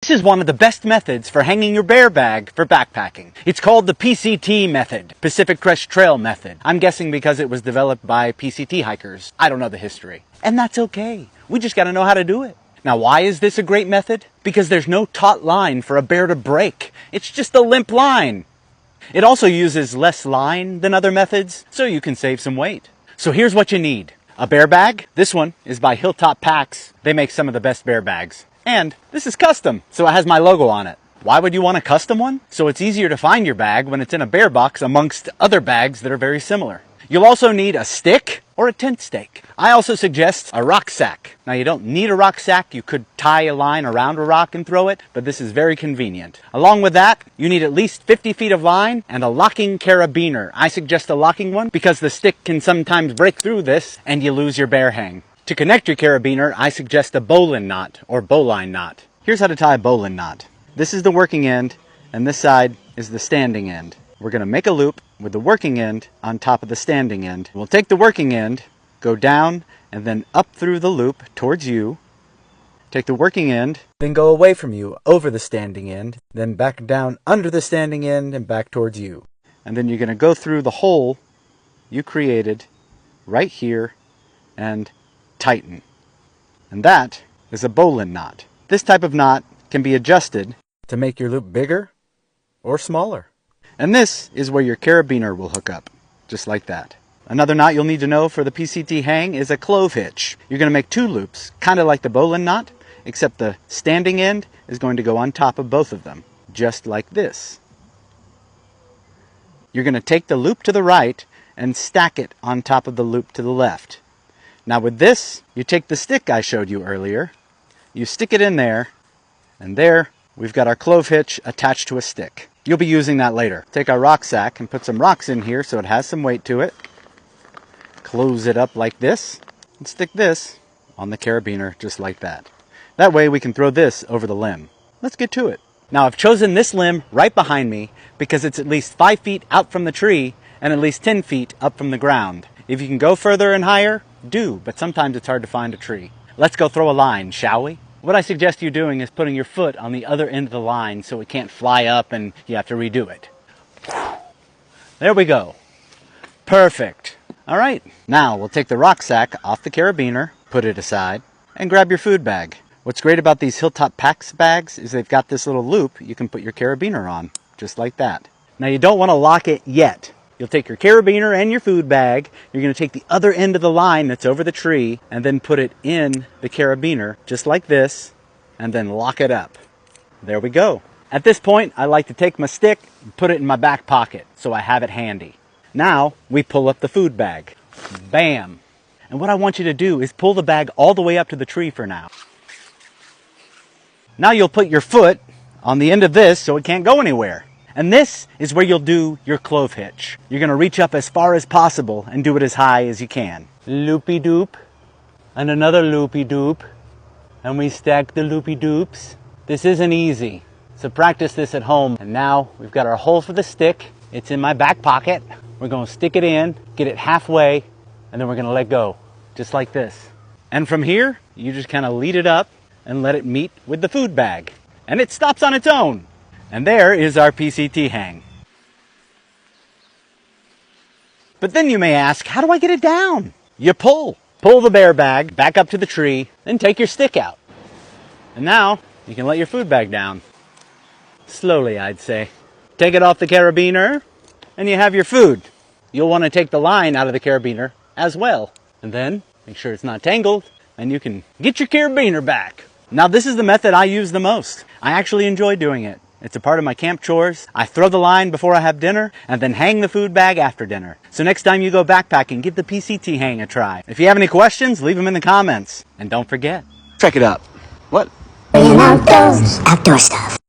This is one of the best methods for hanging your bear bag for backpacking. It's called the PCT method, Pacific Crest Trail method. I'm guessing because it was developed by PCT hikers. I don't know the history. And that's okay. We just gotta know how to do it. Now, why is this a great method? Because there's no taut line for a bear to break. It's just a limp line. It also uses less line than other methods, so you can save some weight. So here's what you need. A bear bag. This one is by Hilltop Packs. They make some of the best bear bags. And this is custom, so it has my logo on it. Why would you want a custom one? So it's easier to find your bag when it's in a bear box amongst other bags that are very similar. You'll also need a stick or a tent stake. I also suggest a rucksack. Now, you don't need a rucksack. You could tie a line around a rock and throw it, but this is very convenient. Along with that, you need at least 50 feet of line and a locking carabiner. I suggest a locking one because the stick can sometimes break through this and you lose your bear hang. To connect your carabiner, I suggest a bowline knot or bowline knot. Here's how to tie a bowline knot. This is the working end, and this side is the standing end. We're going to make a loop with the working end on top of the standing end. We'll take the working end, go down, and then up through the loop towards you. Take the working end, then go away from you over the standing end, then back down under the standing end and back towards you. And then you're going to go through the hole you created right here and tighten. And that is a bowline knot. This type of knot can be adjusted to make your loop bigger or smaller. And this is where your carabiner will hook up, just like that. Another knot you'll need to know for the PCT hang is a clove hitch. You're going to make two loops, kind of like the bowline knot, except the standing end is going to go on top of both of them, just like this. You're going to take the loop to the right and stack it on top of the loop to the left. Now with this, you take the stick I showed you earlier, you stick it in there, and there we've got our clove hitch attached to a stick. You'll be using that later. Take our rucksack and put some rocks in here so it has some weight to it. Close it up like this, and stick this on the carabiner just like that. That way we can throw this over the limb. Let's get to it. Now I've chosen this limb right behind me because it's at least 5 feet out from the tree and at least 10 feet up from the ground. If you can go further and higher, do, but sometimes it's hard to find a tree. Let's go throw a line, shall we? What I suggest you doing is putting your foot on the other end of the line so it can't fly up and you have to redo it. There we go. Perfect. All right, now we'll take the rucksack off the carabiner, put it aside, and grab your food bag. What's great about these Hilltop Packs bags is they've got this little loop you can put your carabiner on, just like that. Now you don't want to lock it yet. You'll take your carabiner and your food bag. You're going to take the other end of the line that's over the tree and then put it in the carabiner, just like this, and then lock it up. There we go. At this point, I like to take my stick and put it in my back pocket so I have it handy. Now, we pull up the food bag. Bam! And what I want you to do is pull the bag all the way up to the tree for now. Now you'll put your foot on the end of this so it can't go anywhere. And this is where you'll do your clove hitch. You're going to reach up as far as possible and do it as high as you can. Loopy-doop, and another loopy-doop, and we stack the loopy-doops. This isn't easy, so practice this at home. And now we've got our hole for the stick. It's in my back pocket. We're going to stick it in, get it halfway, and then we're going to let go, just like this. And from here, you just kind of lead it up and let it meet with the food bag. And it stops on its own. And there is our PCT hang. But then you may ask, how do I get it down? You pull. Pull the bear bag back up to the tree, then take your stick out. And now you can let your food bag down. Slowly, I'd say. Take it off the carabiner, and you have your food. You'll want to take the line out of the carabiner as well. And then make sure it's not tangled, and you can get your carabiner back. Now this is the method I use the most. I actually enjoy doing it. It's a part of my camp chores. I throw the line before I have dinner and then hang the food bag after dinner. So next time you go backpacking, give the PCT hang a try. If you have any questions, leave them in the comments. And don't forget, check it out. What? Outdoor stuff.